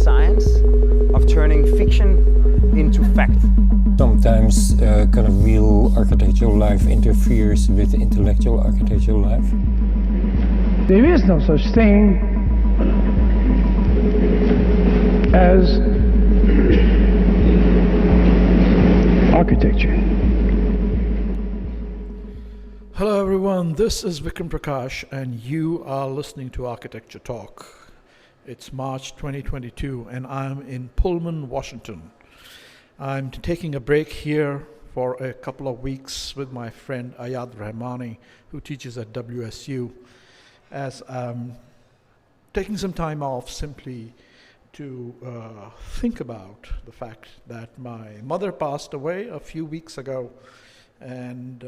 science of turning fiction into fact. Sometimes kind of real architectural life interferes with intellectual architectural life. There is no such thing as architecture. Hello everyone, this is Vikram Prakash and you are listening to Architecture Talk. It's March 2022 and I'm in Pullman, Washington. I'm taking a break here for a couple of weeks with my friend Ayad Rahmani, who teaches at WSU, as I'm taking some time off simply to think about the fact that my mother passed away a few weeks ago, and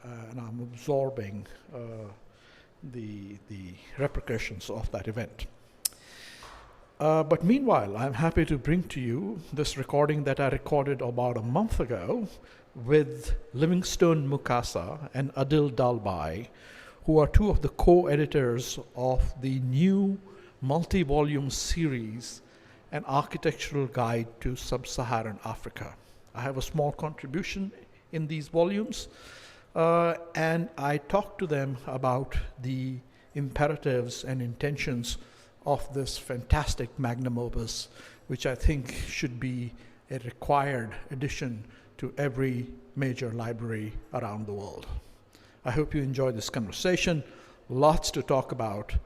I'm absorbing the repercussions of that event. But meanwhile, I'm happy to bring to you this recording that I recorded about a month ago with Livingstone Mukasa and Adil Dalbai, who are two of the co-editors of the new multi-volume series, An Architectural Guide to Sub-Saharan Africa. I have a small contribution in these volumes, and I talked to them about the imperatives and intentions of this fantastic magnum opus, which I think should be a required addition to every major library around the world. I hope you enjoy this conversation. Lots to talk about,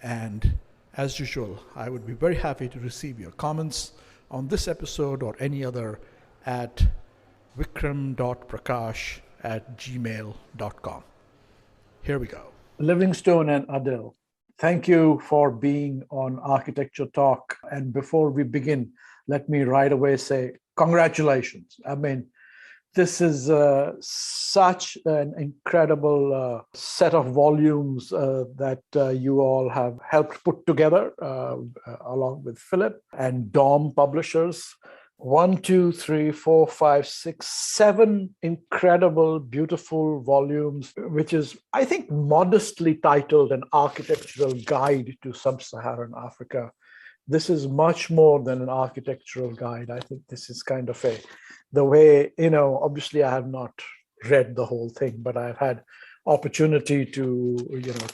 and as usual, I would be very happy to receive your comments on this episode or any other at vikram.prakash@gmail.com. Here we go. Livingstone and Adil, thank you for being on Architecture Talk. And before we begin, let me right away say congratulations. I mean, this is such an incredible set of volumes that you all have helped put together along with Philipp and Dom Publishers. 1, 2, 3, 4, 5, 6, 7 incredible, beautiful volumes, which is, I think, modestly titled An Architectural Guide to Sub-Saharan Africa. This is much more than an architectural guide. I think this is kind of the way, obviously I have not read the whole thing, but I've had opportunity to,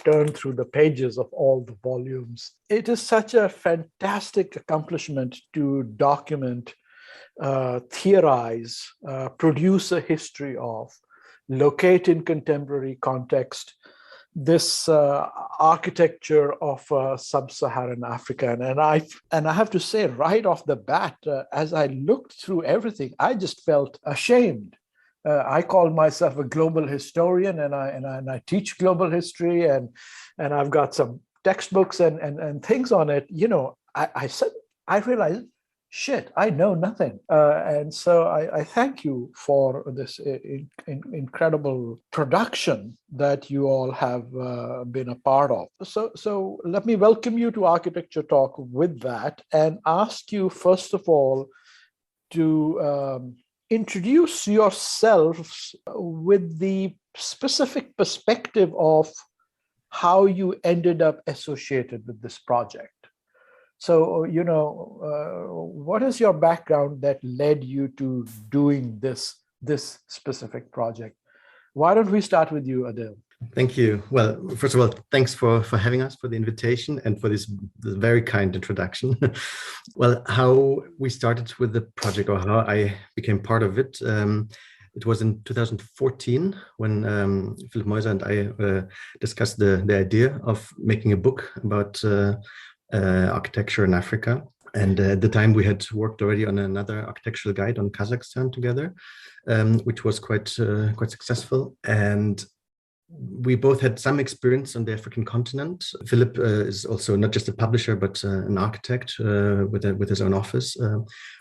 turn through the pages of all the volumes. It is such a fantastic accomplishment to document, theorize, produce a history of, locate in contemporary context, this architecture of sub-Saharan Africa. And I have to say right off the bat, as I looked through everything, I just felt ashamed. I call myself a global historian, and I teach global history, and I've got some textbooks and things on it. I realized, shit, I know nothing. And so I thank you for this incredible production that you all have been a part of. So let me welcome you to Architecture Talk with that, and ask you, first of all, to introduce yourselves with the specific perspective of how you ended up associated with this project. So, what is your background that led you to doing this specific project? Why don't we start with you, Adil? Thank you. Well, first of all, thanks for having us, for the invitation, and for this very kind introduction. Well, how we started with the project, or how I became part of it, it was in 2014 when Philipp Meuser and I discussed the idea of making a book about architecture in Africa. And at the time we had worked already on another architectural guide on Kazakhstan together, which was quite successful. And we both had some experience on the African continent. Philipp is also not just a publisher, but an architect with his own office,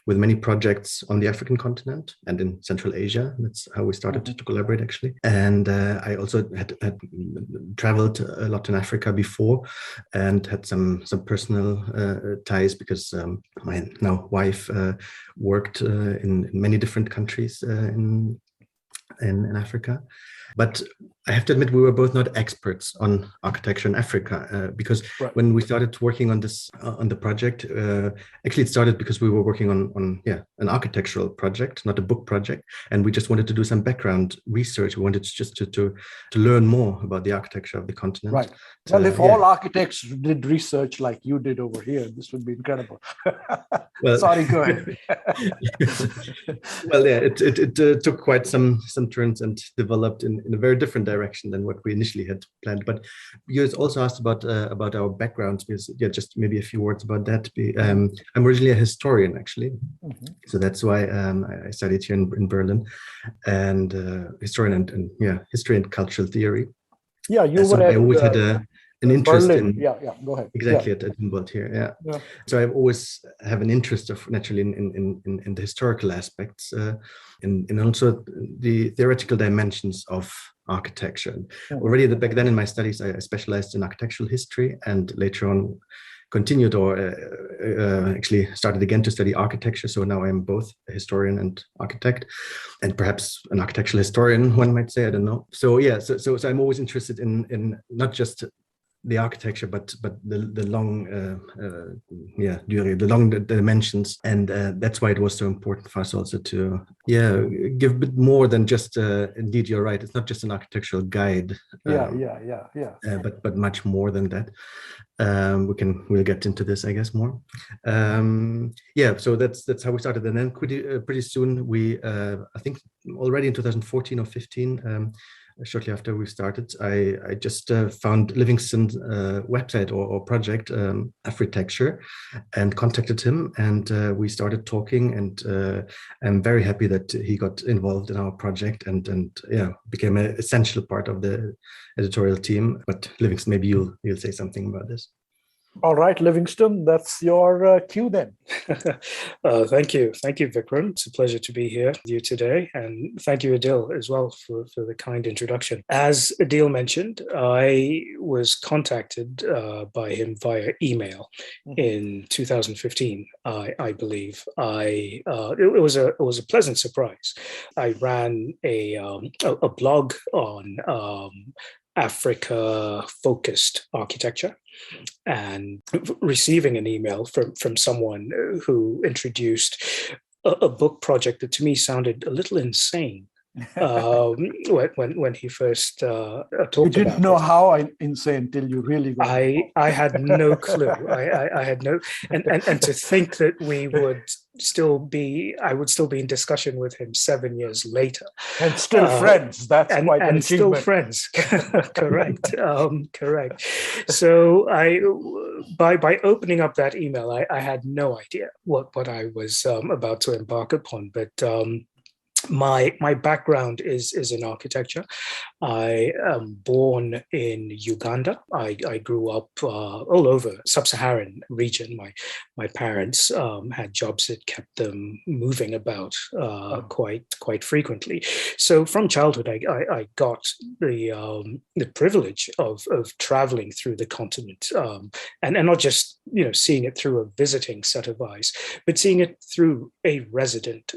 with many projects on the African continent and in Central Asia. That's how we started to collaborate, actually. And I also had traveled a lot in Africa before, and had some personal ties, because my now wife worked in many different countries in Africa. But I have to admit, we were both not experts on architecture in Africa because Right. when we started working on this on the project, actually it started because we were working on an architectural project, not a book project, and we just wanted to do some background research. We wanted just to learn more about the architecture of the continent. Right. Well, if all architects did research like you did over here, this would be incredible. Well, sorry, go ahead. Well, yeah, it took quite some turns and developed in a very different direction than what we initially had planned. But you also asked about our backgrounds, because just maybe a few words about that. I'm originally a historian, actually, so that's why I studied here in Berlin, and historian and history and cultural theory. Yeah, you so were. I always had an interest Berlin. in Go ahead. exactly at Humboldt here. Yeah. So I've always have an interest of naturally in the historical aspects and also the theoretical dimensions of architecture. Already back then in my studies, I specialized in architectural history, and later on continued or actually started again to study architecture. So now I'm both a historian and architect, and perhaps an architectural historian, one might say, I don't know. So yeah, so I'm always interested in not just the architecture, but the long the long dimensions, and that's why it was so important for us also to give a bit more than just indeed, you're right, it's not just an architectural guide, but much more than that. We'll get into this, I guess, more. So that's how we started, and then pretty soon we I think already in 2014 or 15, shortly after we started, I just found Livingstone's website or project, Architecture, and contacted him, and we started talking, and I'm very happy that he got involved in our project and became an essential part of the editorial team. But Livingstone, maybe you'll say something about this. All right, Livingstone, that's your cue then. Thank you, Vikram. It's a pleasure to be here with you today, and thank you, Adil, as well for the kind introduction. As Adil mentioned, I was contacted by him via email in 2015, I believe. It was a pleasant surprise. I ran a blog on Africa-focused architecture, and receiving an email from someone who introduced a book project that to me sounded a little insane when he first talked about it. You didn't know how insane till you really got I had no clue. I had no, and to think that I would still be in discussion with him 7 years later, and still friends. That's quite an achievement. Still friends. Correct. Correct. So by opening up that email, I had no idea what I was about to embark upon, but. My background is in architecture. I am born in Uganda. I grew up all over Sub-Saharan region. My parents had jobs that kept them moving about quite frequently. So from childhood, I got the privilege of traveling through the continent, and not just seeing it through a visiting set of eyes, but seeing it through a resident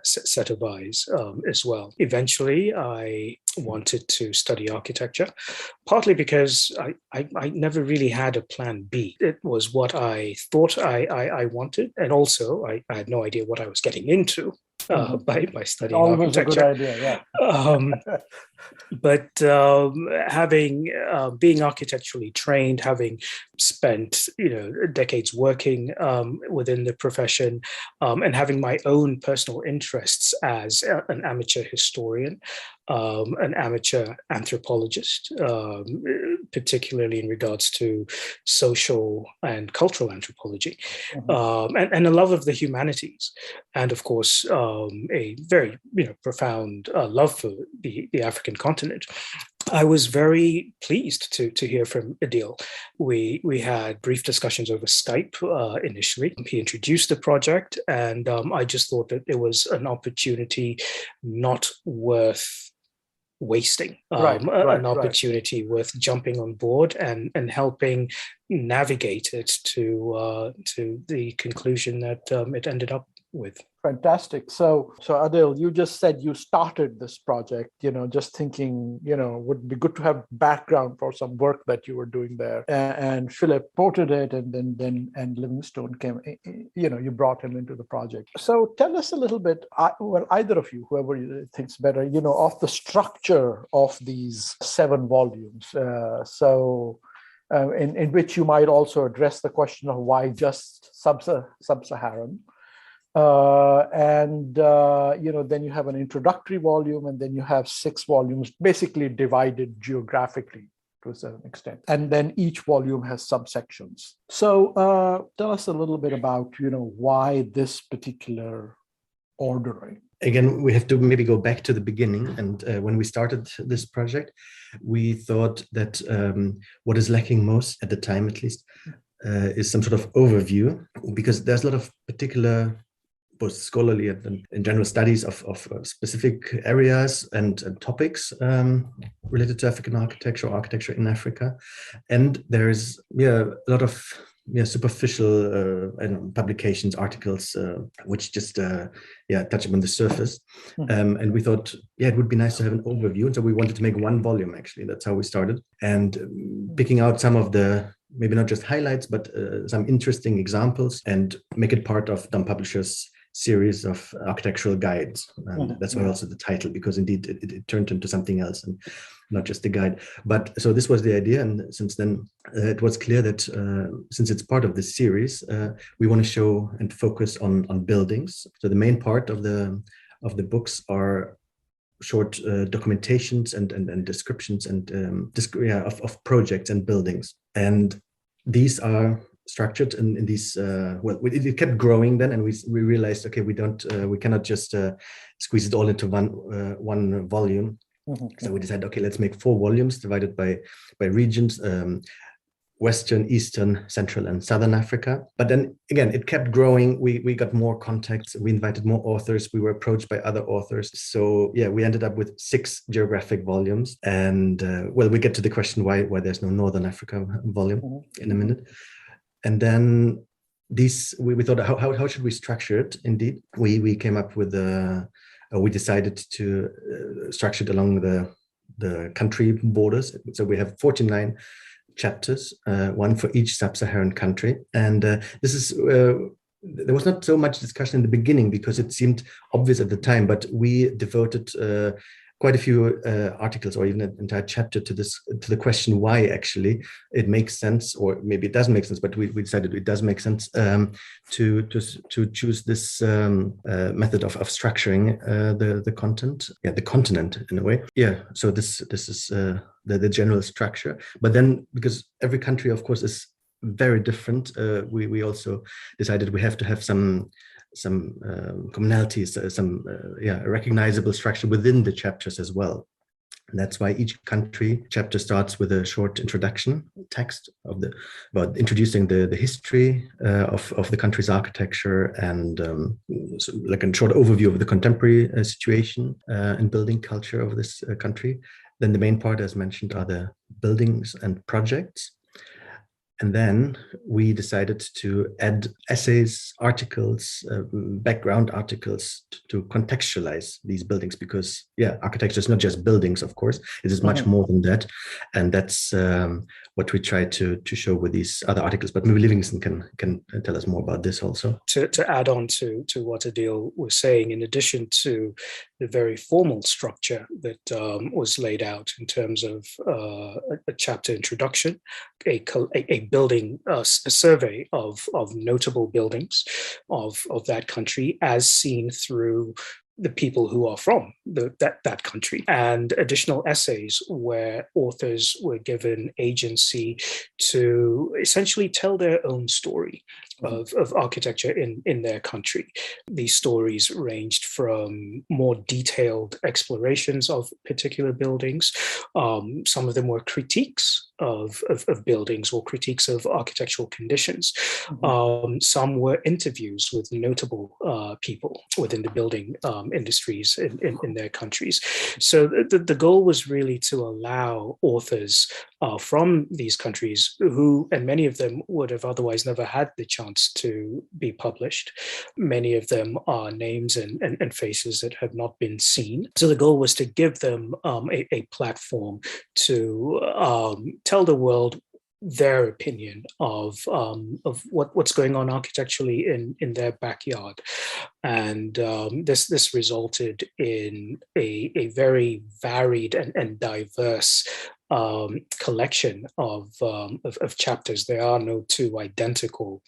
set of eyes. As well. Eventually, I wanted to study architecture, partly because I never really had a plan B. It was what I thought I wanted, and also I had no idea what I was getting into by studying Always architecture. A good idea, yeah. But being architecturally trained, having spent decades working within the profession, and having my own personal interests as an amateur historian, an amateur anthropologist, particularly in regards to social and cultural anthropology, and a love of the humanities, and of course a very profound love for the African continent. I was very pleased to hear from Adil. We had brief discussions over Skype initially. He introduced the project, and I just thought that it was an opportunity not worth wasting, an opportunity worth jumping on board and helping navigate it to the conclusion that it ended up with. Fantastic. So Adil, you just said you started this project, just thinking, would be good to have background for some work that you were doing there. And Philipp ported it, and then Livingstone came, you brought him into the project. So tell us a little bit, either of you, whoever you thinks better, of the structure of these 7 volumes. In which you might also address the question of why just sub-Saharan. Then you have an introductory volume, and then you have 6 volumes basically divided geographically to a certain extent. And then each volume has subsections. So tell us a little bit about, why this particular ordering. Again, we have to maybe go back to the beginning. And when we started this project, we thought that what is lacking most, at the time at least, is some sort of overview, because there's a lot of particular, both scholarly and general studies of specific areas and topics related to African architecture or architecture in Africa. And there's a lot of superficial publications, articles, which just touch upon the surface. And we thought, it would be nice to have an overview. And so we wanted to make 1 volume, actually. That's how we started. And picking out some of the, maybe not just highlights, but some interesting examples, and make it part of Dam Publishers' series of architectural guides. And that's why also the title, because indeed it turned into something else and not just a guide. But so this was the idea. And since then, it was clear that since it's part of this series, we want to show and focus on buildings. So the main part of the books are short documentations and descriptions and of projects and buildings. And these are structured in these, it kept growing then, and we realized, okay, we cannot just squeeze it all into one volume. So we decided, okay, let's make 4 volumes divided by regions, Western, Eastern, Central, and Southern Africa. But then again, it kept growing. We got more contacts. We invited more authors. We were approached by other authors. So we ended up with 6 geographic volumes. And we get to the question why there's no Northern Africa volume in a minute. And then these, we thought, how should we structure it? Indeed, we came up with we decided to structure it along the country borders. So we have 49 chapters, 1 for each sub-Saharan country. And this is, there was not so much discussion in the beginning because it seemed obvious at the time, but we devoted quite a few articles or even an entire chapter to the question why actually it makes sense, or maybe it doesn't make sense, but we decided it does make sense to choose this method of structuring the content, the continent in a way. So this is the general structure. But then, because every country, of course, is very different, we also decided we have to have some commonalities, some recognizable structure within the chapters as well. And that's why each country chapter starts with a short introduction text about introducing the history of the country's architecture, and like a short overview of the contemporary situation and building culture of this country. Then the main part, as mentioned, are the buildings and projects. And then we decided to add essays, articles, background articles to contextualize these buildings, because architecture is not just buildings, of course, it is much more than that. And that's what we try to show with these other articles. But maybe Livingstone can tell us more about this also. To add on to what Adil was saying, in addition to the very formal structure that was laid out in terms of a chapter introduction, a building, a survey of notable buildings of that country as seen through the people who are from that country, and additional essays where authors were given agency to essentially tell their own story of architecture in their country. These stories ranged from more detailed explorations of particular buildings. Some of them were critiques of buildings or critiques of architectural conditions. Some were interviews with notable people within the building industries in their countries. So the goal was really to allow authors from these countries who, and many of them would have otherwise never had the chance to be published. Many of them are names and faces that have not been seen. So the goal was to give them a platform to tell the world their opinion of what's going on architecturally in their backyard, and this resulted in a very varied and diverse collection of chapters. There are no two identical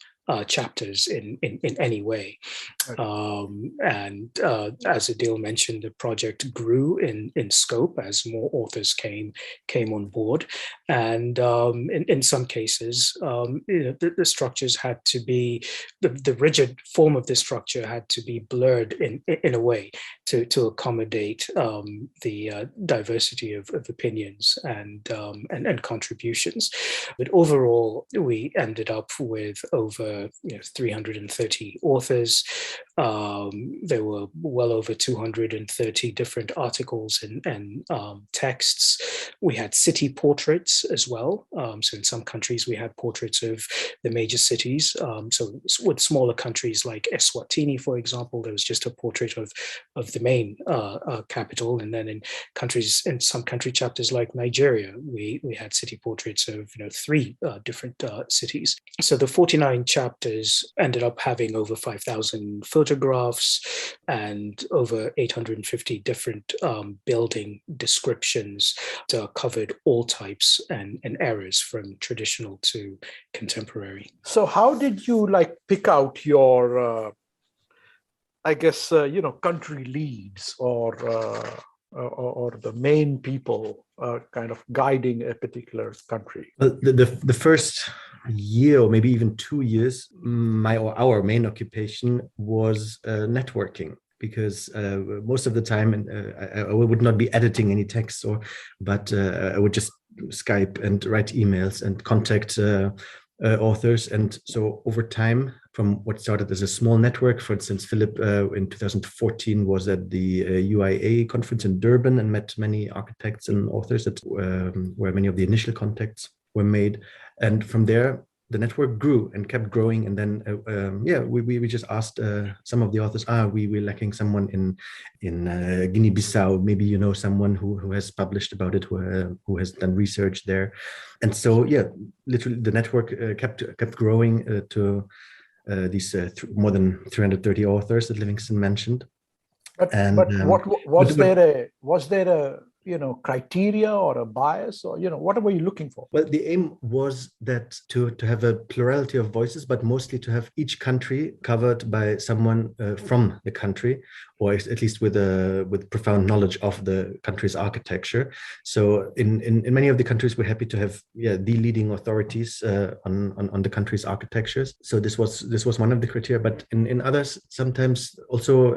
chapters in any way. And as Adil mentioned, the project grew in scope as more authors came on board. And in some cases, the structures had to be, the rigid form of the structure had to be blurred in a way to accommodate the diversity of opinions and contributions. But overall, we ended up with over 330 authors. There were well over 230 different articles and texts. We had city portraits as well. So in some countries, we had portraits of the major cities. So with smaller countries like Eswatini, for example, there was just a portrait of the main capital. And then in some country chapters like Nigeria, we had city portraits of 3 different cities. So the 49 chapters ended up having over 5,000 photographs and over 850 different building descriptions that covered all types and eras from traditional to contemporary. So how did you pick out your, country leads or the main people kind of guiding a particular country? Well, the first year or maybe even 2 years, our main occupation was networking, because most of the time I would not be editing any text, but I would just Skype and write emails and contact authors. And so over time, from what started as a small network, for instance, Philipp in 2014 was at the UIA conference in Durban and met many architects and authors where many of the initial contacts were made. And from there, the network grew and kept growing. And then, we just asked some of the authors, we're lacking someone in Guinea-Bissau. Maybe you know someone who has published about it, who has done research there. And so, literally the network kept growing to these more than 330 authors that Livingstone mentioned. But was there a criteria or a bias, or what were you looking for? Well, the aim was that to have a plurality of voices, but mostly to have each country covered by someone from the country, or at least with profound knowledge of the country's architecture. So in many of the countries, we're happy to have the leading authorities on the country's architectures. So this was one of the criteria. But in others, sometimes also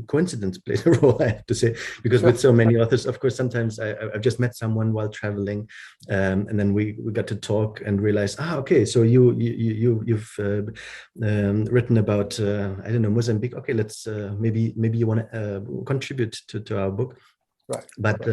coincidence plays a role, I have to say, because with so many authors, of course, sometimes I've just met someone while traveling, and then we got to talk and realize, okay, so you've written about I don't know, Mozambique. Okay, let's maybe you want to contribute to our book, right? But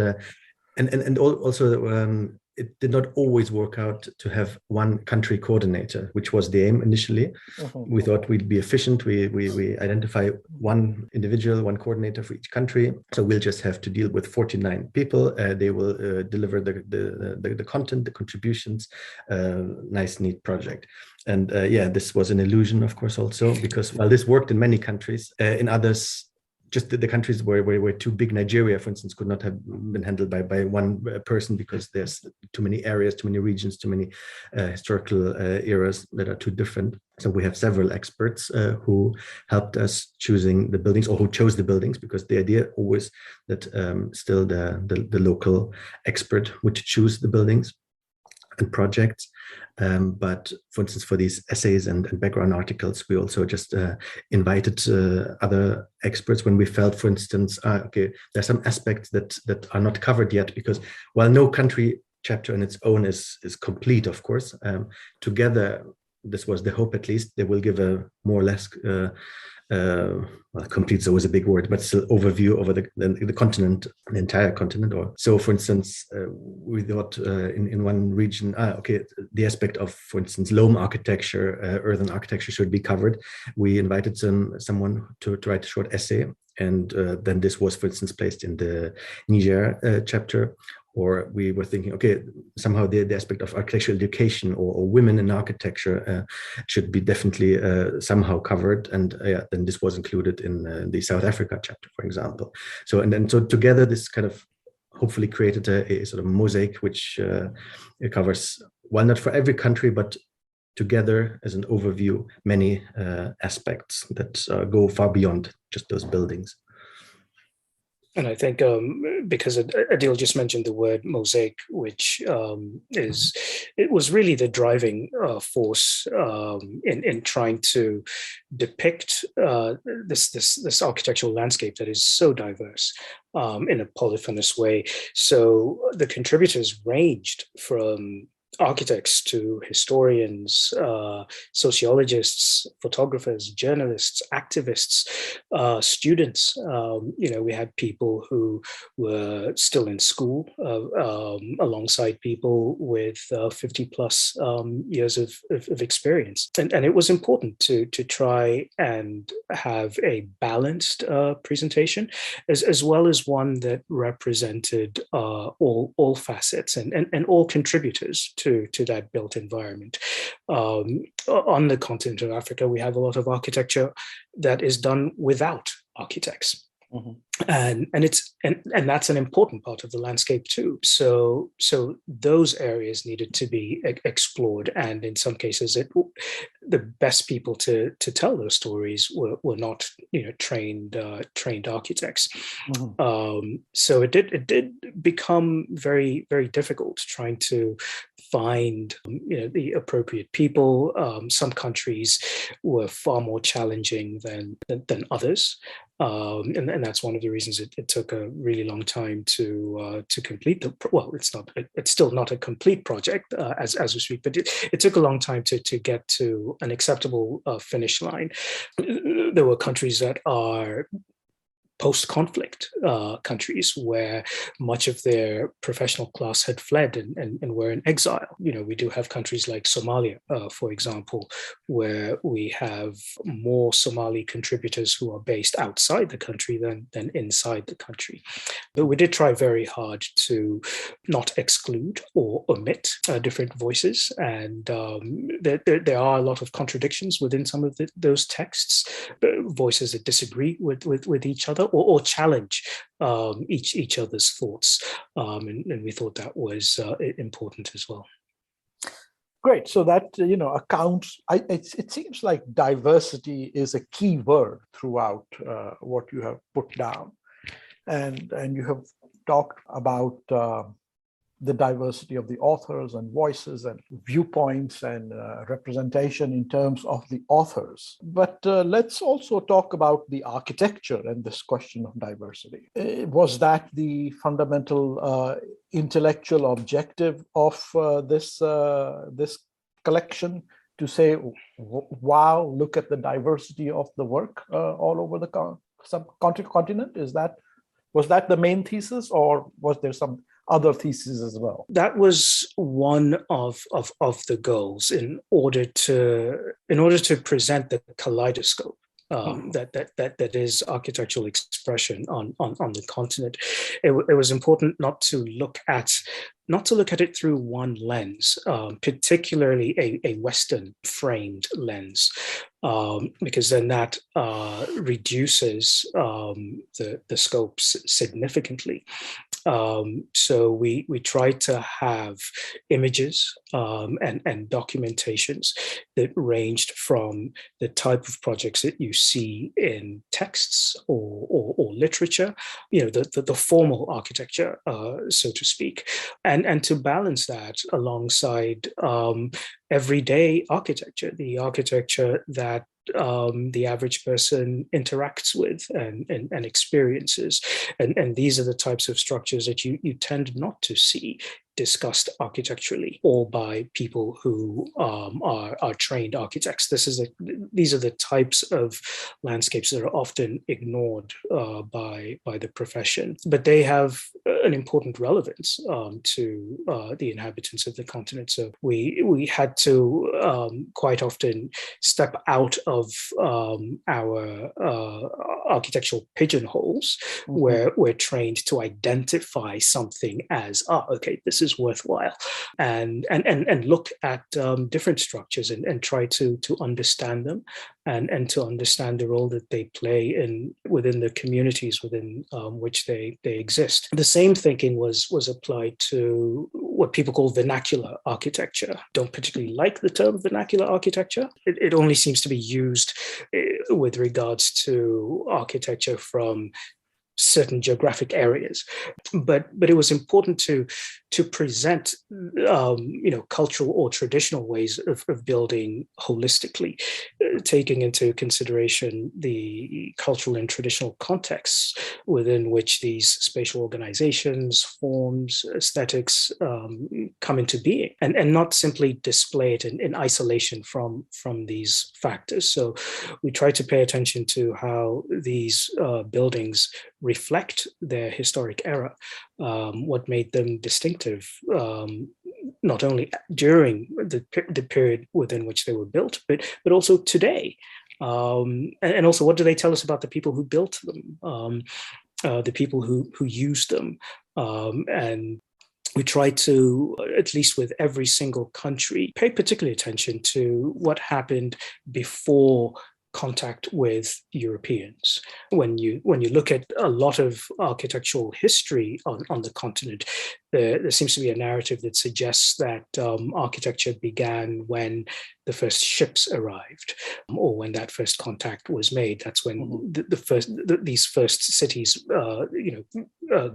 and also it did not always work out to have one country coordinator, which was the aim initially. Mm-hmm. We thought we'd be efficient. We identify one individual, one coordinator for each country. So we'll just have to deal with 49 people. They will deliver the content, the contributions. Nice, neat project. And this was an illusion, of course, also, because while this worked in many countries, in others, just the countries were too big. Nigeria, for instance, could not have been handled by one person, because there's too many areas, too many regions, too many historical eras that are too different. So we have several experts who helped us choosing the buildings, or who chose the buildings, because the idea always that still the local expert would choose the buildings and projects. But for instance, for these essays and background articles, we also just invited other experts when we felt, for instance, there's some aspects that are not covered yet, because while no country chapter on its own is complete, of course, together, this was the hope, at least, they will give a more or less well, complete is always a big word, but still overview over the continent, the entire continent. Or so, for instance, we thought in one region, the aspect of, for instance, loam architecture, earthen architecture should be covered. We invited someone to write a short essay, and then this was, for instance, placed in the Niger chapter. Or we were thinking, okay, somehow the aspect of architectural education or women in architecture should be definitely somehow covered. And then this was included in the South Africa chapter, for example. So together, this kind of hopefully created a sort of mosaic which covers, well, not for every country, but together as an overview, many aspects that go far beyond just those buildings. And I think because Adil just mentioned the word mosaic, which it was really the driving force in trying to depict this architectural landscape that is so diverse in a polyphonous way. So the contributors ranged from architects to historians, sociologists, photographers, journalists, activists, students. We had people who were still in school alongside people with 50 plus years of experience. And it was important to try and have a balanced presentation, as well as one that represented all facets and all contributors to that built environment. On the continent of Africa, we have a lot of architecture that is done without architects. Mm-hmm. And that's an important part of the landscape too. So those areas needed to be explored, and in some cases, the best people to tell those stories were not trained architects. Mm-hmm. So it did become very, very difficult trying to find the appropriate people. Some countries were far more challenging than others. And that's one of the reasons it took a really long time to complete it's still not a complete project as we speak, but it took a long time to get to an acceptable finish line. There were countries that are post-conflict countries where much of their professional class had fled and were in exile. We do have countries like Somalia, for example, where we have more Somali contributors who are based outside the country than inside the country. But we did try very hard to not exclude or omit different voices. And there are a lot of contradictions within some of those texts, voices that disagree with each other, or challenge each other's thoughts, and we thought that was important as well. Great. So that accounts. It seems like diversity is a key word throughout what you have put down, and you have talked about the diversity of the authors and voices and viewpoints and representation in terms of the authors. But let's also talk about the architecture and this question of diversity. Was that the fundamental intellectual objective of this collection, to say, wow, look at the diversity of the work all over the subcontinent? Was that the main thesis, or was there some other theses as well? That was one of the goals in order to present the kaleidoscope that is architectural expression on the continent. It was important not to look at it through one lens, particularly a Western framed lens, because then that reduces the scopes significantly. So we tried to have images and documentations that ranged from the type of projects that you see in texts or literature, the formal architecture, so to speak, and to balance that alongside everyday architecture, the architecture that the average person interacts with and experiences. And these are the types of structures that you tend not to see discussed architecturally or by people who are trained architects. These are the types of landscapes that are often ignored by the profession, but they have an important relevance to the inhabitants of the continent. So we had to quite often step out of our architectural pigeonholes, where we're trained to identify something as, okay, this is worthwhile, and look at different structures and try to understand them and to understand the role that they play within the communities within which they exist. The same thinking was applied to what people call vernacular architecture. Don't particularly like the term vernacular architecture. It only seems to be used with regards to architecture from certain geographic areas, but it was important to present cultural or traditional ways of building holistically, taking into consideration the cultural and traditional contexts within which these spatial organizations, forms, aesthetics come into being, and not simply display it in isolation from these factors. So we try to pay attention to how these buildings reflect their historic era, what made them distinctive, not only during the period within which they were built, but also today. And also, what do they tell us about the people who built them, the people who used them? And we try to, at least with every single country, pay particular attention to what happened before contact with Europeans. When you look at a lot of architectural history on the continent, there seems to be a narrative that suggests that architecture began when the first ships arrived, or when that first contact was made. That's when these first cities,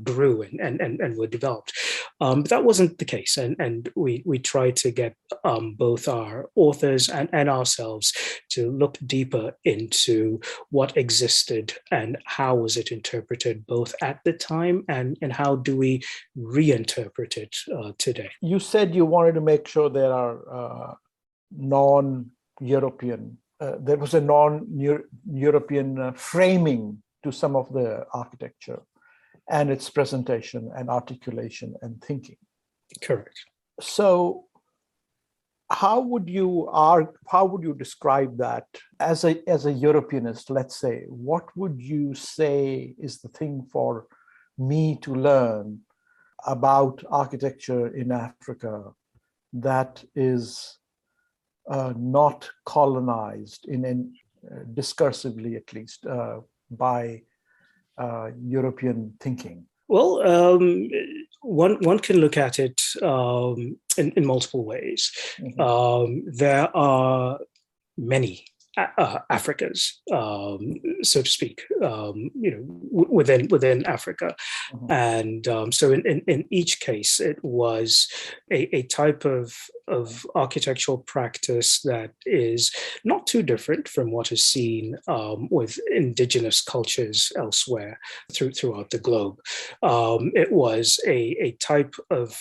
grew and were developed. But that wasn't the case, and we tried to get both our authors and ourselves to look deeper into what existed and how was it interpreted both at the time and how do we reinterpret it today. You said you wanted to make sure there are non-European, there was a non-European framing to some of the architecture and its presentation and articulation and thinking. Correct. So how would you describe that as a Europeanist? Let's say, what would you say is the thing for me to learn about architecture in Africa that is not colonized discursively, at least, by European thinking? Well, one can look at it in multiple ways. There are many Africas, so to speak, within Africa, and so in each case, it was a type of architectural practice that is not too different from what is seen with indigenous cultures elsewhere throughout the globe. It was a type of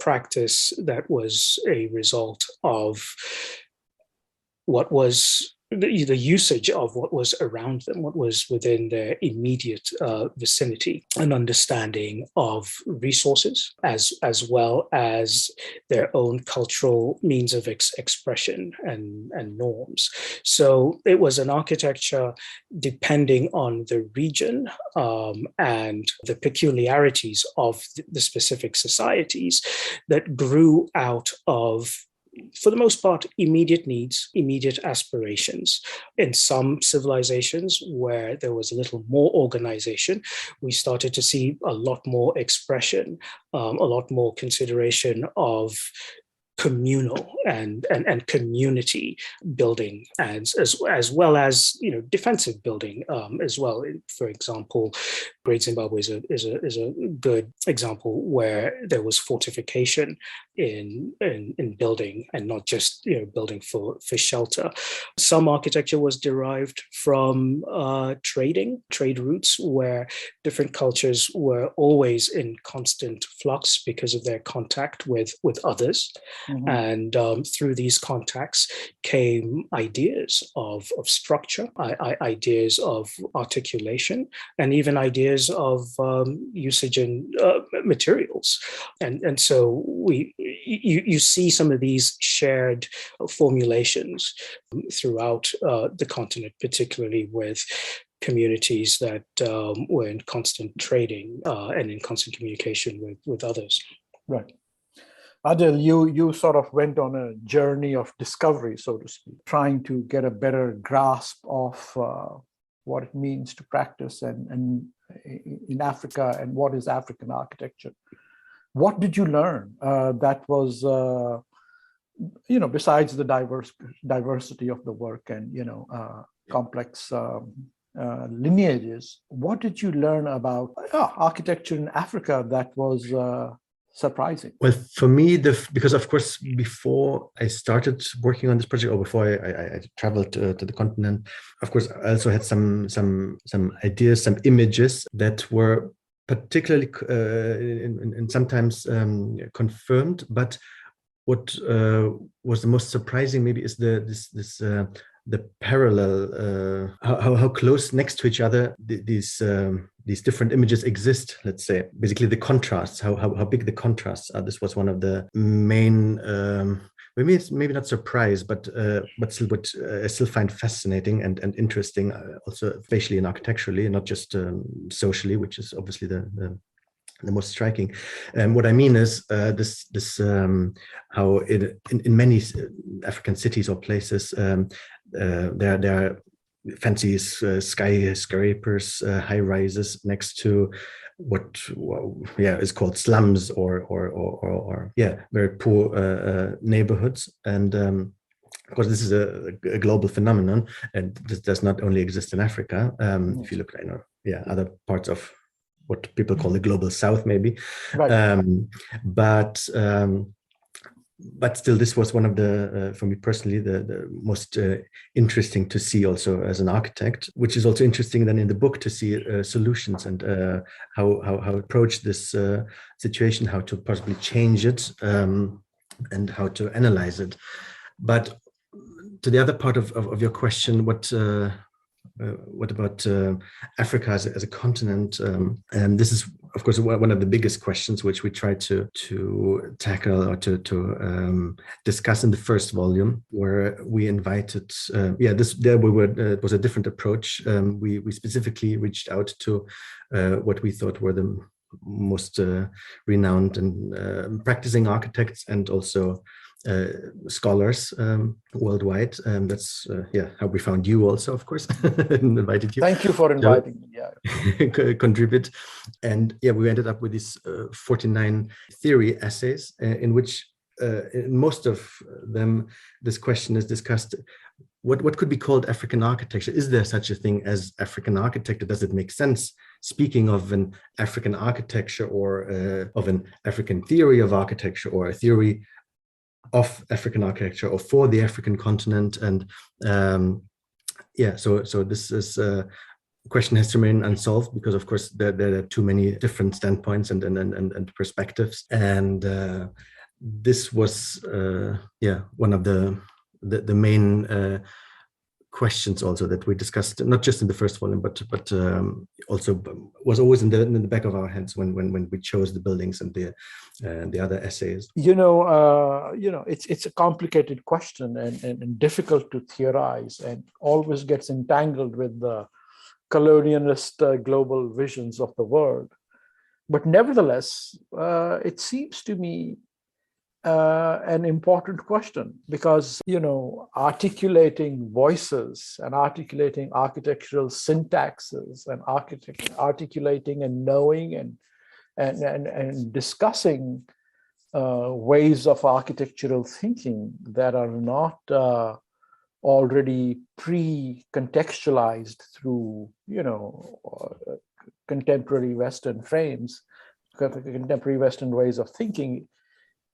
practice that was a result of what was the usage of what was around them, what was within their immediate vicinity, an understanding of resources, as well as their own cultural means of expression and norms. So it was an architecture depending on the region and the peculiarities of the specific societies that grew out of, for the most part, immediate needs, immediate aspirations. In some civilizations where there was a little more organization, we started to see a lot more expression, a lot more consideration of communal and community building, as well as defensive building as well. For example, Great Zimbabwe is a good example where there was fortification in building, and not just building for shelter. Some architecture was derived from trade routes, where different cultures were always in constant flux because of their contact with others. Mm-hmm. And through these contacts came ideas of structure, ideas of articulation, and even ideas of usage in materials. And so you see some of these shared formulations throughout the continent, particularly with communities that were in constant trading and in constant communication with others. Right. Adil, you sort of went on a journey of discovery, so to speak, trying to get a better grasp of what it means to practice and in Africa, and what is African architecture. What did you learn that was, besides the diversity of the work and, complex lineages, what did you learn about architecture in Africa that was surprising? Well, for me, because of course, before I started working on this project, or before I traveled to the continent, of course, I also had some ideas, some images that were particularly and sometimes confirmed. But what was the most surprising, maybe, is the parallel, how close next to each other these different images exist. Let's say, basically, the contrasts, how big the contrasts are. This was one of the main, maybe not surprise, but still what I still find fascinating and interesting, also spatially and architecturally, and not just socially, which is obviously the most striking. What I mean is this how in many African cities or places there are fancy skyscrapers, high rises next to what is called slums or very poor neighborhoods. And of course, this is a global phenomenon, and this does not only exist in Africa. If you look at other parts of what people call the global south, maybe. Right. But still, this was one of the, for me personally, the most interesting to see also as an architect, which is also interesting then in the book to see solutions and how approach this situation, how to possibly change it, and how to analyze it. But to the other part of your question, what about Africa as a continent? And this is, of course, one of the biggest questions which we try to tackle or to discuss in the first volume, where we invited. It was a different approach. We specifically reached out to what we thought were the most renowned and practicing architects, and also scholars worldwide. That's how we found you also, of course, and invited you. Thank you for inviting me. Yeah, contribute. And we ended up with these 49 theory essays, in which in most of them this question is discussed: what could be called African architecture? Is there such a thing as African architecture? Does it make sense speaking of an African architecture, or of an African theory of architecture, or a theory of African architecture, or for the African continent? And so this is question has to remain unsolved, because of course there are too many different standpoints and perspectives. And this was one of the main questions also that we discussed, not just in the first volume, but also was always in the back of our heads when we chose the buildings and the other essays. It's a complicated question and difficult to theorize, and always gets entangled with the colonialist global visions of the world. But nevertheless, it seems to me an important question, because articulating voices and articulating architectural syntaxes and articulating and knowing and discussing ways of architectural thinking that are not already pre-contextualized through contemporary Western frames, contemporary Western ways of thinking,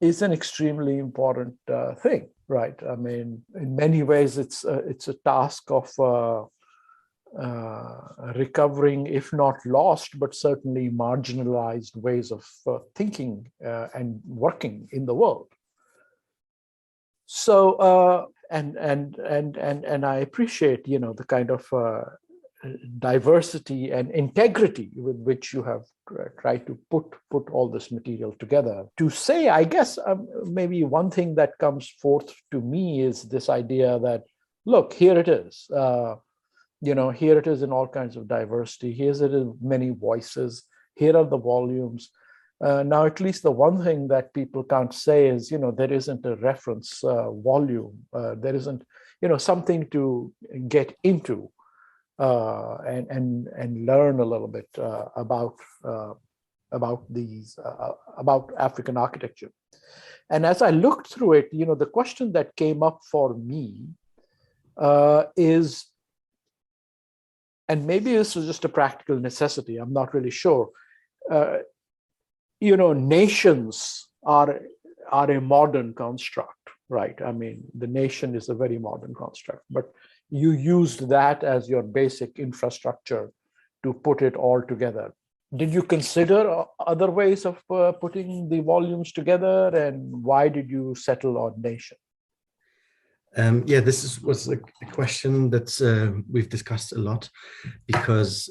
is an extremely important thing, right? I mean, in many ways, it's a task of recovering, if not lost, but certainly marginalized ways of thinking and working in the world. So, and I appreciate, the kind of diversity and integrity with which you have tried to put all this material together. To say, I guess, maybe one thing that comes forth to me is this idea that, look, here it is. Here it is in all kinds of diversity. Here's it in many voices. Here are the volumes. Now, at least the one thing that people can't say is, there isn't a reference volume. There isn't, something to get into and learn a little bit about African architecture. And as I looked through it, the question that came up for me is, and maybe this was just a practical necessity, I'm not really sure. Nations are a modern construct, right? I mean, the nation is a very modern construct, but you used that as your basic infrastructure to put it all together. Did you consider other ways of putting the volumes together, and why did you settle on nation? Yeah, this was a question that we've discussed a lot, because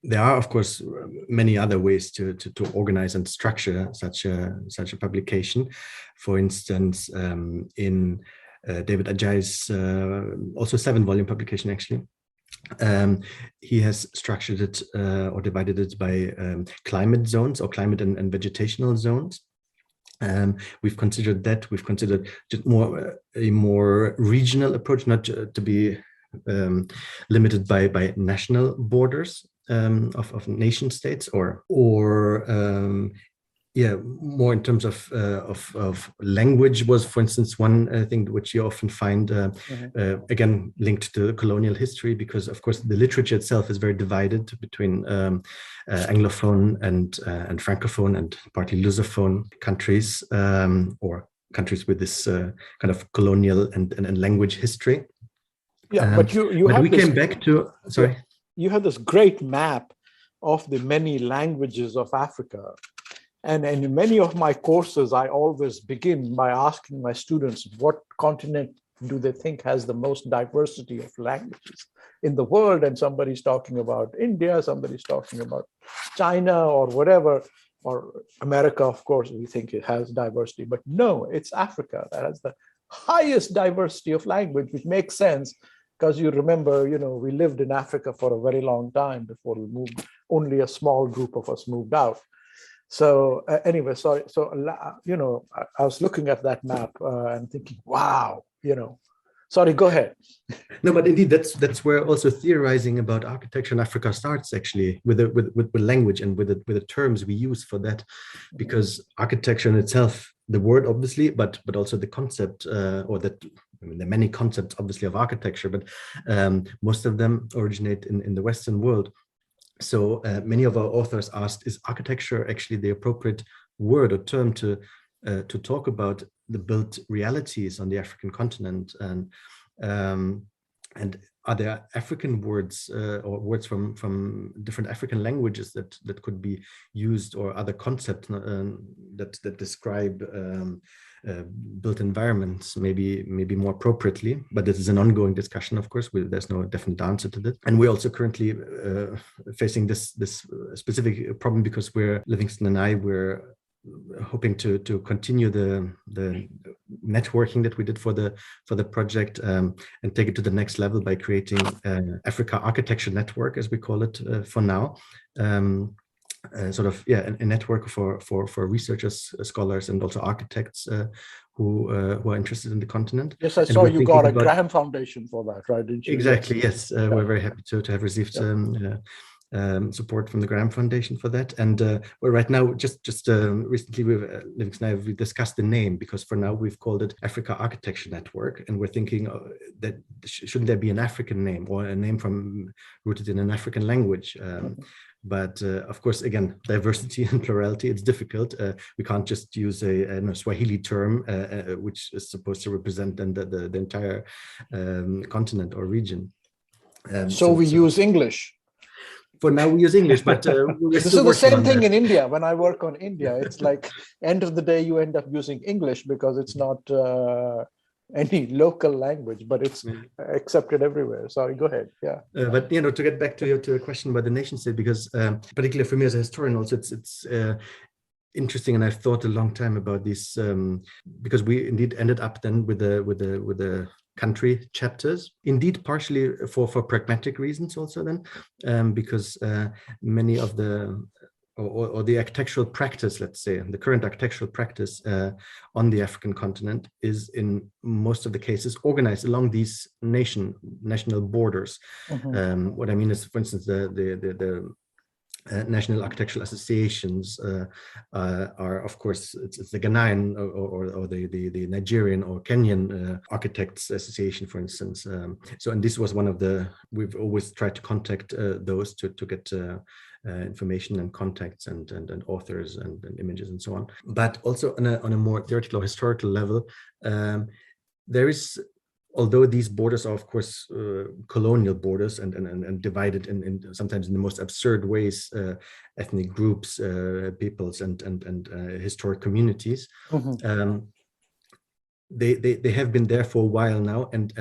there are, of course, many other ways to organize and structure such a publication. For instance, in David Ajay's also 7-volume publication, actually, he has structured it or divided it by climate zones, or climate and vegetational zones. We've considered that. We've considered just a more regional approach, not to be limited by national borders of nation states, or more in terms of language was, for instance, one thing which you often find again linked to colonial history, because of course the literature itself is very divided between Anglophone and Francophone and partly Lusophone countries, or countries with this kind of colonial and language history. Yeah, but we came back to, sorry. You have this great map of the many languages of Africa. And in many of my courses, I always begin by asking my students, what continent do they think has the most diversity of languages in the world? And somebody's talking about India, somebody's talking about China or whatever, or America, of course, we think it has diversity. But no, it's Africa that has the highest diversity of language, which makes sense. Because you remember, we lived in Africa for a very long time before we moved. Only a small group of us moved out. So anyway, sorry. So, I was looking at that map and thinking, wow, sorry, go ahead. No, but indeed, that's where also theorizing about architecture in Africa starts, actually, with language and with the terms we use for that, because architecture in itself, the word obviously, but also the concept, or that. I mean, there are many concepts, obviously, of architecture, but most of them originate in the Western world. So many of our authors asked, is architecture actually the appropriate word or term to talk about the built realities on the African continent? And are there African words or words from different African languages that could be used, or other concepts that describe built environments maybe more appropriately? But this is an ongoing discussion, of course. There's no definite answer to this, and we're also currently facing this specific problem, because Livingstone and I, we're hoping to continue the networking that we did for the project, and take it to the next level by creating Africa Architecture Network, as we call it for now. A network for researchers, scholars, and also architects who are interested in the continent. Yes, I saw you got a Graham Foundation for that, right? Didn't you? Exactly. Yes, we're very happy to have received support from the Graham Foundation for that. And right now, just recently, Livingstone and I, we discussed the name, because for now we've called it Africa Architecture Network, and we're thinking that shouldn't there be an African name, or a name rooted in an African language, But of course, again, diversity and plurality, it's difficult. We can't just use a Swahili term, which is supposed to represent then the entire continent or region. So we use English. For now, we use English, but this is the same thing in India. When I work on India, it's like end of the day, you end up using English because it's not any local language, but it's accepted everywhere. Sorry, go ahead. Yeah. But to get back to your question about the nation state, because particularly for me as a historian, also it's interesting, and I've thought a long time about this because we indeed ended up then with the country chapters, indeed partially for pragmatic reasons also then, because many of the or the architectural practice, let's say, the current architectural practice on the African continent is in most of the cases organized along these national borders. What I mean is, for instance, the national architectural associations are, of course, it's the Ghanaian or the Nigerian or Kenyan Architects Association, for instance. And this was one of we've always tried to contact those to get information and contacts and authors and images and so on. But also on a more theoretical or historical level, there is, although these borders are, of course, colonial borders and divided in sometimes in the most absurd ways, ethnic groups, peoples, and historic communities, they have been there for a while now, and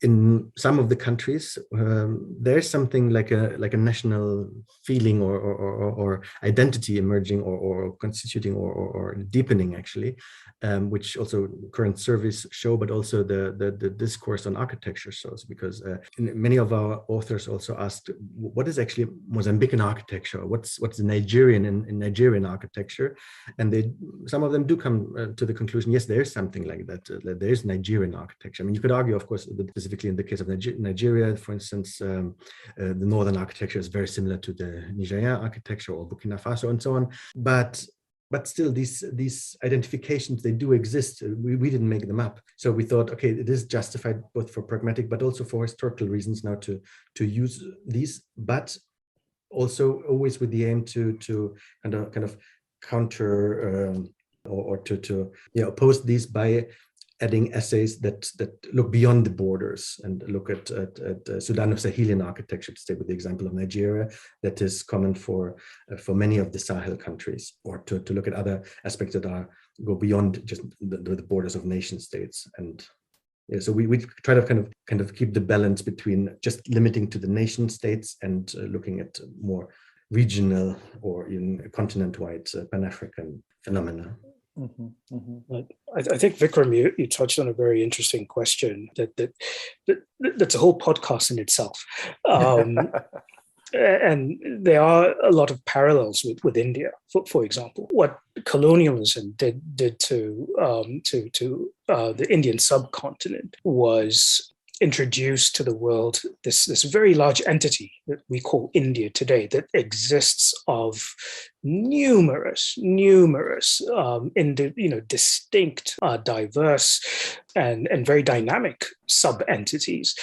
in some of the countries, there's something like a national feeling or identity emerging or constituting or deepening, actually, which also current surveys show, but also the discourse on architecture shows, because many of our authors also asked, what is actually Mozambican architecture? What's the Nigerian in Nigerian architecture? And some of them do come to the conclusion, yes, there is something like that. There is Nigerian architecture. I mean, you could argue, of course, that specifically in the case of Nigeria, for instance, the northern architecture is very similar to the Nigerian architecture or Burkina Faso and so on. But still, these identifications, they do exist. We didn't make them up. So we thought, okay, it is justified both for pragmatic, but also for historical reasons now to use these, but also always with the aim to kind of counter or to oppose these by adding essays that look beyond the borders and look at Sudano-Sahelian architecture, to stay with the example of Nigeria, that is common for many of the Sahel countries, or to look at other aspects that go beyond just the borders of nation states. And so we try to kind of keep the balance between just limiting to the nation states and looking at more regional or even continent-wide Pan-African phenomena. I think, Vikram, you touched on a very interesting question that's a whole podcast in itself. And there are a lot of parallels with India, for example. What colonialism did to the Indian subcontinent was introduce to the world this very large entity that we call India today, that exists of numerous distinct, diverse, and very dynamic sub-entities.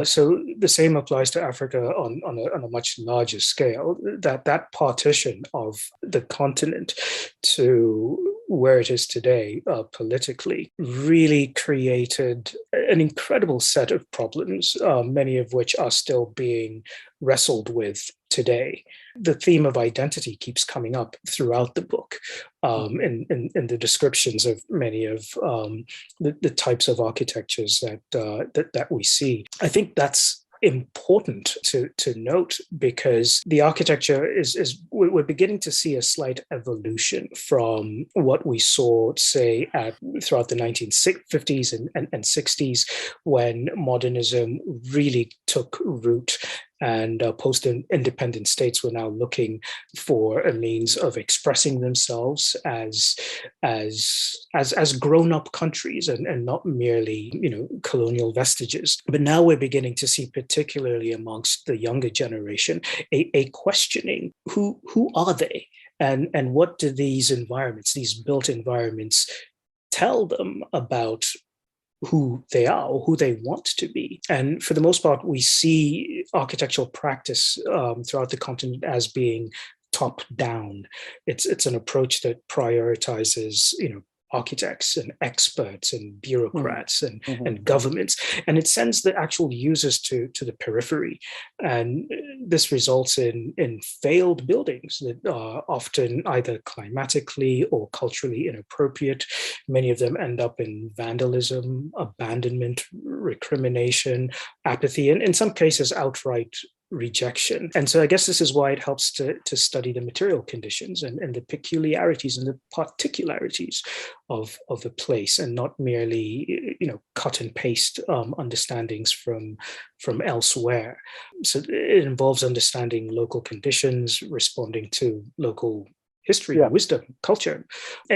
So the same applies to Africa on a much larger scale. That partition of the continent to where it is today politically really created an incredible set of problems, many of which are still being wrestled with today. The theme of identity keeps coming up throughout the book, in the descriptions of many of the types of architectures that we see. I think that's important to note, because the architecture we're beginning to see a slight evolution from what we saw, say, throughout the 1950s and 60s, when modernism really took root, and post-independent states were now looking for a means of expressing themselves as grown-up countries and not merely colonial vestiges. But now we're beginning to see, particularly amongst the younger generation, a questioning: who are they, and what do these environments, these built environments, tell them about who they are or who they want to be. And for the most part, we see architectural practice throughout the continent as being top down. It's an approach that prioritizes, architects and experts and bureaucrats and governments, and it sends the actual users to the periphery. And this results in failed buildings that are often either climatically or culturally inappropriate. Many of them end up in vandalism, abandonment, recrimination, apathy, and in some cases outright rejection. And so I guess this is why it helps to study the material conditions and the peculiarities and the particularities of a place, and not merely cut and paste understandings from elsewhere. So it involves understanding local conditions, responding to local history, wisdom, culture,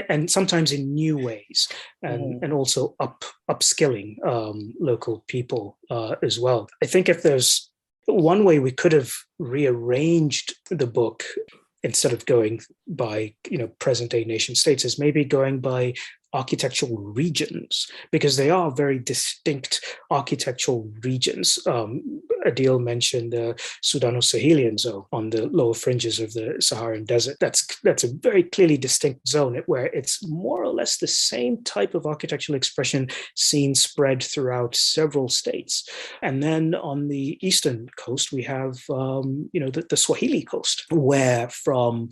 and sometimes in new ways, and also upskilling local people as well. I think if there's one way we could have rearranged the book, instead of going by present day nation states, is maybe going by architectural regions, because they are very distinct architectural regions. Adil mentioned the Sudano-Sahelian zone on the lower fringes of the Saharan desert. That's a very clearly distinct zone where it's more or less the same type of architectural expression seen spread throughout several states. And then on the eastern coast, we have the Swahili coast, where from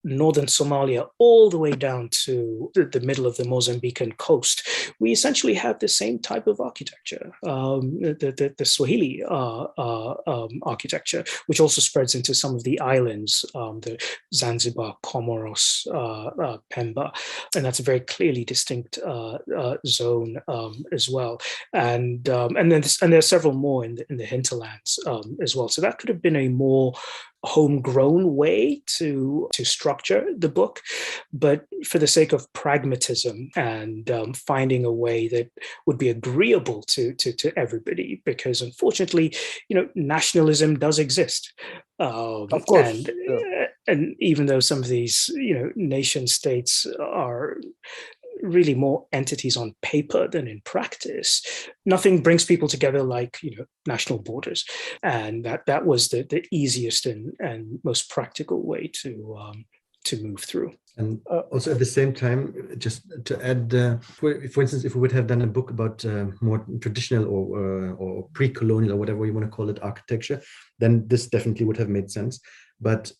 northern Somalia all the way down to the middle of the Mozambican coast, we essentially have the same type of architecture, the Swahili architecture, which also spreads into some of the islands, the Zanzibar, Comoros, Pemba, and that's a very clearly distinct zone as well. And there are several more in the hinterlands as well. So that could have been a more homegrown way to structure the book, but for the sake of pragmatism and finding a way that would be agreeable to everybody, because unfortunately, nationalism does exist. Of course. And even though some of these, nation states are really more entities on paper than in practice, nothing brings people together like national borders, and that was the easiest and most practical way to move through. And also at the same time, just to add, for instance, if we would have done a book about more traditional or pre-colonial or whatever you want to call it architecture, then this definitely would have made sense. But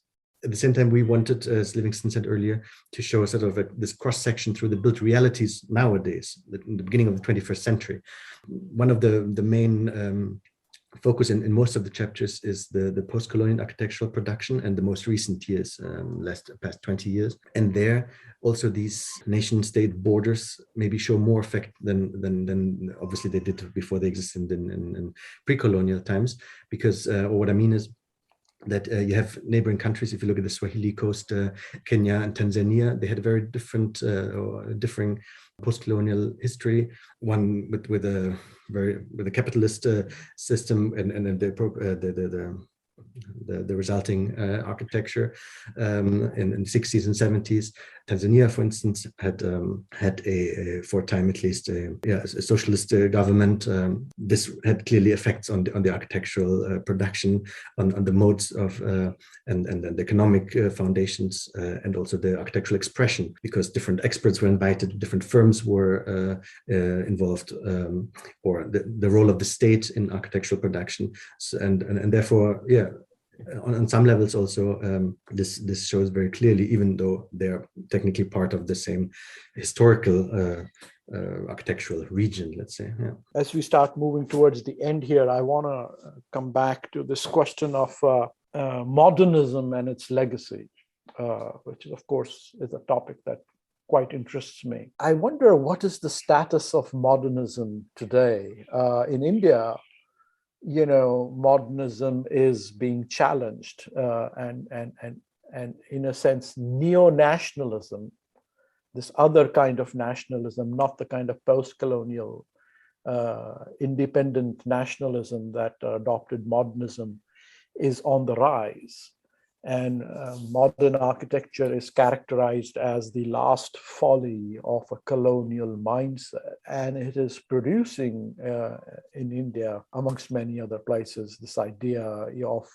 at the same time, we wanted, as Livingstone said earlier, to show sort of this cross-section through the built realities nowadays, in the beginning of the 21st century. One of the main focus in most of the chapters is the post-colonial architectural production and the most recent years, past 20 years. And there also these nation-state borders maybe show more effect than obviously they did before they existed in pre-colonial times. Because, or what I mean is, that you have neighboring countries. If you look at the Swahili coast, Kenya and Tanzania, they had a very different or differing post-colonial history. One with a capitalist system and the resulting architecture in the 60s and 70s. Tanzania, for instance, had for a time at least a socialist government. This had clearly effects on the architectural production, on the modes of and the economic foundations, and also the architectural expression, because different experts were invited, different firms were involved, or the role of the state in architectural production, and therefore, on some levels also, this shows very clearly, even though they're technically part of the same historical architectural region, let's say. Yeah. As we start moving towards the end here, I want to come back to this question of modernism and its legacy, which of course is a topic that quite interests me. I wonder, what is the status of modernism today? In India, modernism is being challenged, and in a sense, neo-nationalism, this other kind of nationalism, not the kind of post-colonial independent nationalism that adopted modernism, is on the rise. And modern architecture is characterized as the last folly of a colonial mindset. And it is producing in India, amongst many other places, this idea of,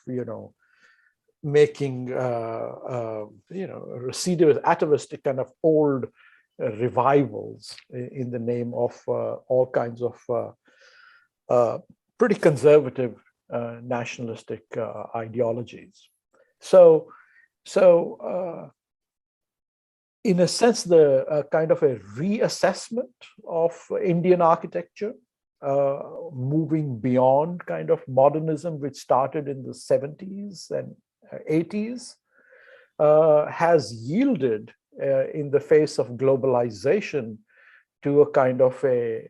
making, recidivist, atavistic kind of old revivals in the name of all kinds of pretty conservative nationalistic ideologies. So in a sense, the kind of a reassessment of Indian architecture, moving beyond kind of modernism, which started in the 70s and 80s, has yielded in the face of globalization to a kind of a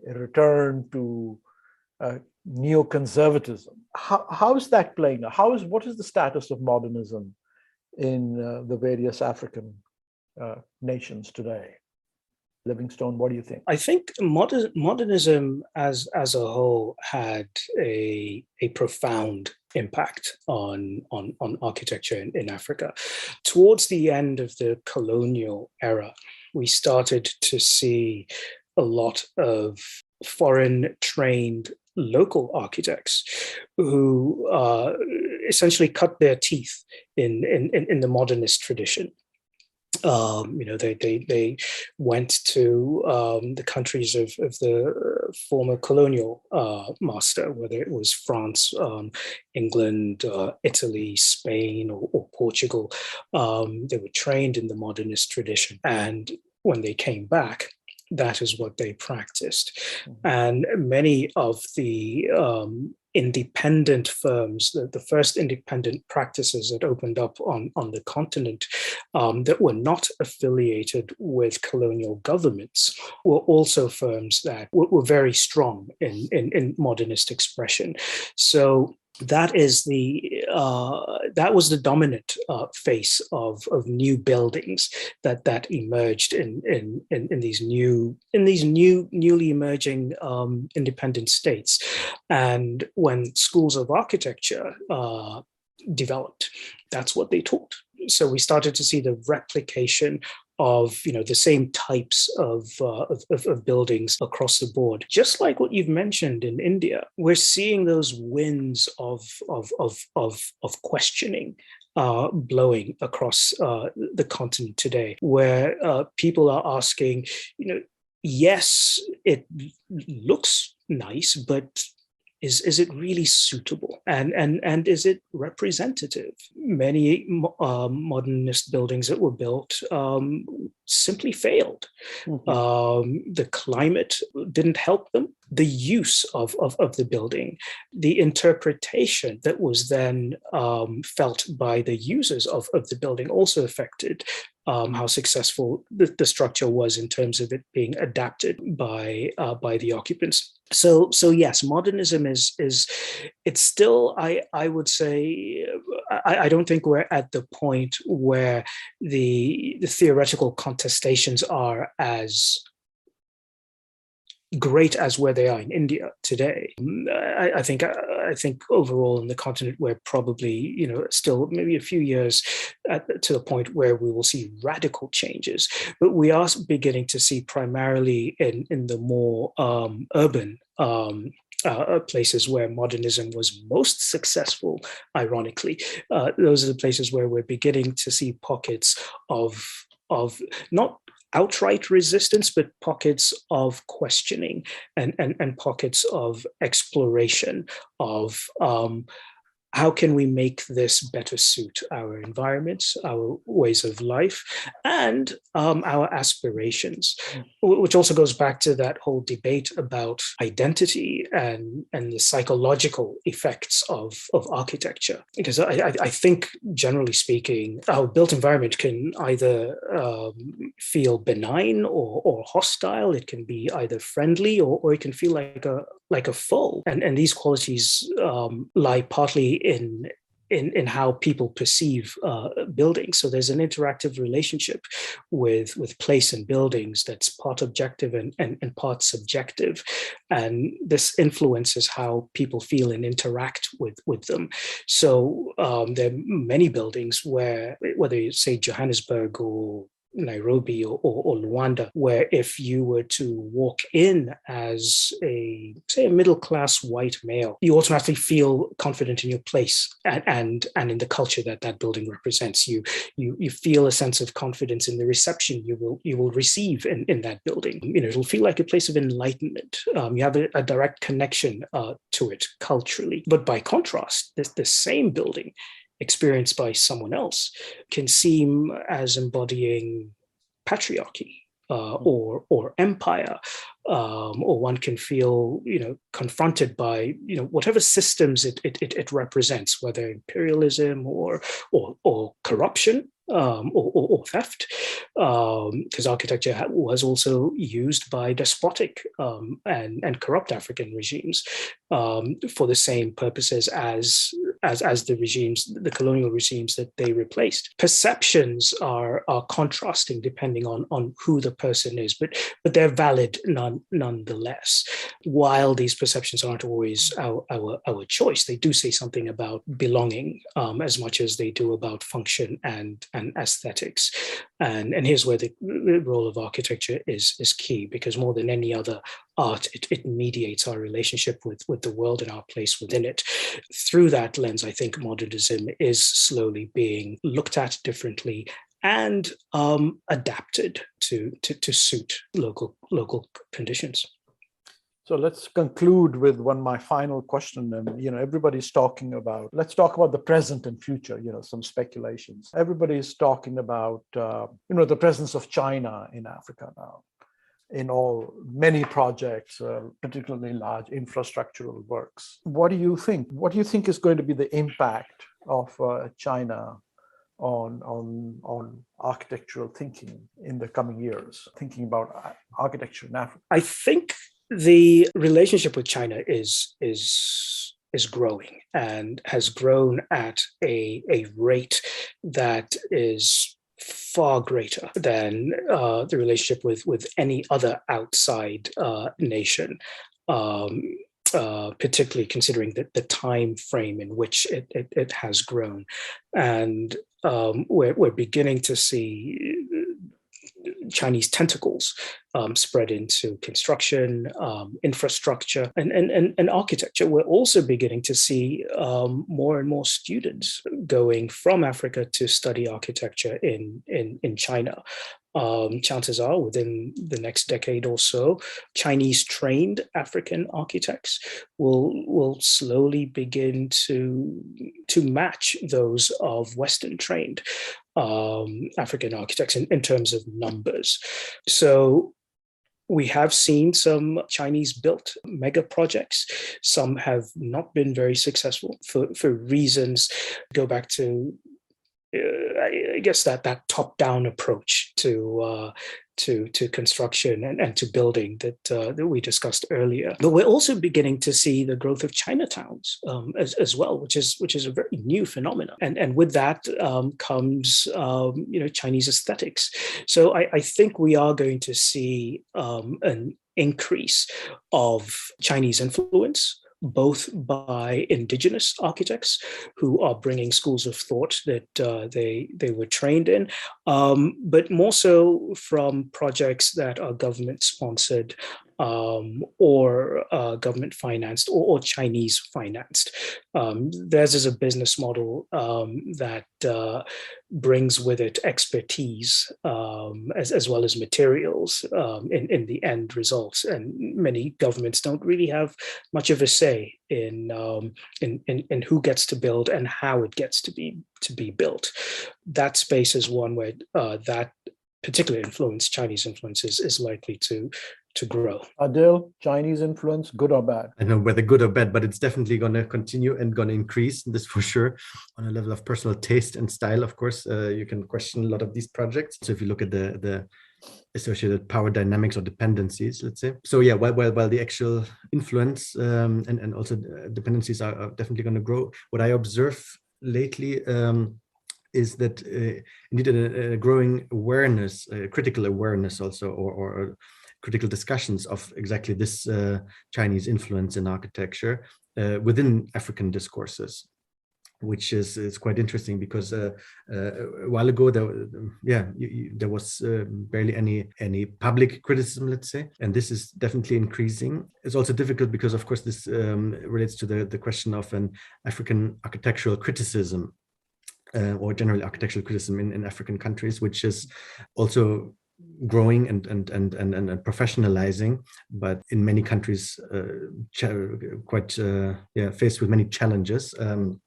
return to neoconservatism. How is that playing out? What is the status of modernism in the various African nations today? Livingstone, what do you think? I think modernism as a whole had a profound impact on architecture in Africa. Towards the end of the colonial era, we started to see a lot of foreign trained local architects who essentially cut their teeth in the modernist tradition. They went to the countries of the former colonial master, whether it was France, England, Italy, Spain, or Portugal. They were trained in the modernist tradition, and when they came back, that is what they practiced. And many of the independent firms, the first independent practices that opened up on the continent that were not affiliated with colonial governments were also firms that were very strong in modernist expression. So that is that was the dominant face of new buildings that emerged in these newly emerging independent states. And when schools of architecture developed, that's what they taught. So we started to see the replication of the same types of buildings across the board. Just like what you've mentioned in India, we're seeing those winds of questioning blowing across the continent today, where people are asking, yes, it looks nice, but is it really suitable? And is it representative? Many modernist buildings that were built simply failed. Mm-hmm. The climate didn't help them. The use of the building, the interpretation that was then felt by the users of the building also affected how successful the structure was in terms of it being adapted by the occupants. So yes, modernism is it's still, I would say, I don't think we're at the point where the theoretical contestations are as great as where they are in India today. I think overall in the continent we're probably still maybe a few years to the point where we will see radical changes, but we are beginning to see primarily in the more urban places where modernism was most successful, ironically. Those are the places where we're beginning to see pockets of not outright resistance, but pockets of questioning and pockets of exploration of how can we make this better suit our environments, our ways of life, and our aspirations, which also goes back to that whole debate about identity and the psychological effects of architecture. Because I think, generally speaking, our built environment can either feel benign or hostile. It can be either friendly or it can feel like a foe. And these qualities lie partly in in how people perceive buildings. So there's an interactive relationship with place and buildings that's part objective and part subjective. And this influences how people feel and interact with them. So there are many buildings where, whether you say Johannesburg or Nairobi or Luanda, where if you were to walk in as a middle-class white male, you automatically feel confident in your place and in the culture that building represents. You feel a sense of confidence in the reception you will receive in that building. It'll feel like a place of enlightenment. You have a direct connection to it culturally. But by contrast, the same building experienced by someone else can seem as embodying patriarchy or empire, or one can feel confronted by whatever systems it represents, whether imperialism or corruption. Or theft, because architecture was also used by despotic and corrupt African regimes for the same purposes as the regimes, the colonial regimes that they replaced. Perceptions are contrasting depending on who the person is, but they're valid nonetheless. While these perceptions aren't always our choice, they do say something about belonging as much as they do about function and aesthetics. And here's where the role of architecture is key, because more than any other art, it mediates our relationship with the world and our place within it. Through that lens, I think modernism is slowly being looked at differently and adapted to suit local conditions. So let's conclude with my final question. And, everybody's talking about, let's talk about the present and future, some speculations. Everybody's talking about, the presence of China in Africa now, in many projects, particularly large infrastructural works. What do you think? What do you think is going to be the impact of China on architectural thinking in the coming years, thinking about architecture in Africa? I think the relationship with China is growing and has grown at a rate that is far greater than the relationship with any other outside nation, particularly considering the time frame in which it has grown. And we're beginning to see Chinese tentacles spread into construction, infrastructure, and architecture. We're also beginning to see more and more students going from Africa to study architecture in China. Chances are within the next decade or so, Chinese trained African architects will slowly begin to match those of Western trained African architects in terms of numbers. So we have seen some Chinese-built mega projects. Some have not been very successful for reasons. Go back to I guess that top-down approach to construction and to building that we discussed earlier. But we're also beginning to see the growth of Chinatowns as well, which is a very new phenomenon. And with that comes Chinese aesthetics. So I think we are going to see an increase of Chinese influence, both by indigenous architects who are bringing schools of thought that they were trained in, but more so from projects that are government sponsored or government financed or Chinese financed. Theirs is a business model that brings with it expertise as well as materials in the end results. And many governments don't really have much of a say in who gets to build and how it gets to be built. That space is one where that particular influence, Chinese influence, is likely to grow. Adil, Chinese influence, good or bad? I don't know whether good or bad, but it's definitely going to continue and going to increase, this for sure. On a level of personal taste and style, of course, you can question a lot of these projects. So if you look at the associated power dynamics or dependencies, let's say. So yeah, while the actual influence and also dependencies are definitely going to grow, what I observe lately is that indeed a growing awareness, critical awareness also, or critical discussions of exactly this Chinese influence in architecture within African discourses, which is quite interesting because a while ago there was barely any public criticism, let's say, and this is definitely increasing. It's also difficult because, of course, this relates to the question of an African architectural criticism. Or generally architectural criticism in African countries, which is also growing and professionalizing, but in many countries quite faced with many challenges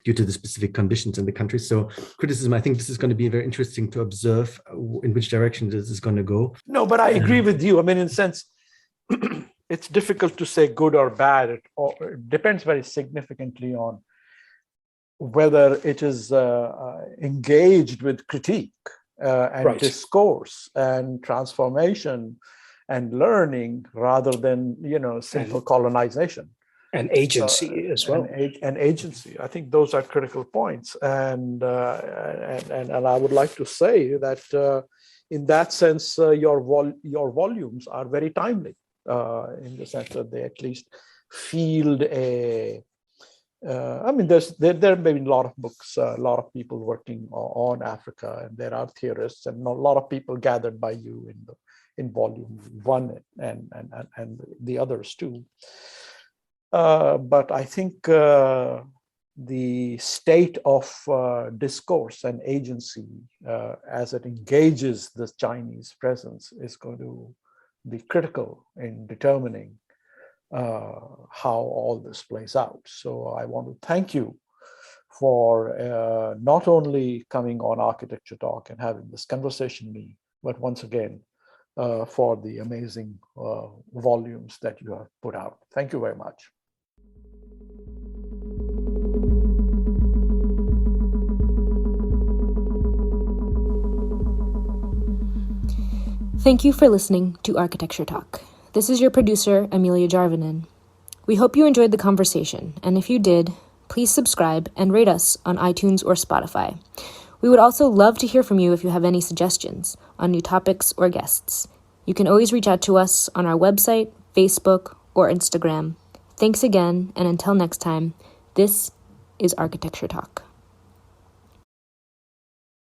due to the specific conditions in the country. So criticism, I think this is going to be very interesting to observe in which direction this is going to go. No, but I agree with you. I mean, in a sense, it's difficult to say good or bad. It depends very significantly on whether it is engaged with critique and discourse and transformation and learning rather than, simple colonization. And agency as well. And agency. I think those are critical points. And I would like to say that in that sense, your volumes are very timely in the sense that they at least field a there may be a lot of books, a lot of people working on Africa, and there are theorists and a lot of people gathered by you in volume 1 and the others too. But I think the state of discourse and agency as it engages this Chinese presence is going to be critical in determining how all this plays out. So I want to thank you for not only coming on Architecture Talk and having this conversation with me, but once again for the amazing volumes that you have put out. Thank you very much. Thank you for listening to Architecture Talk. This is your producer, Amelia Jarvinen. We hope you enjoyed the conversation, and if you did, please subscribe and rate us on iTunes or Spotify. We would also love to hear from you if you have any suggestions on new topics or guests. You can always reach out to us on our website, Facebook, or Instagram. Thanks again, and until next time, this is Architecture Talk.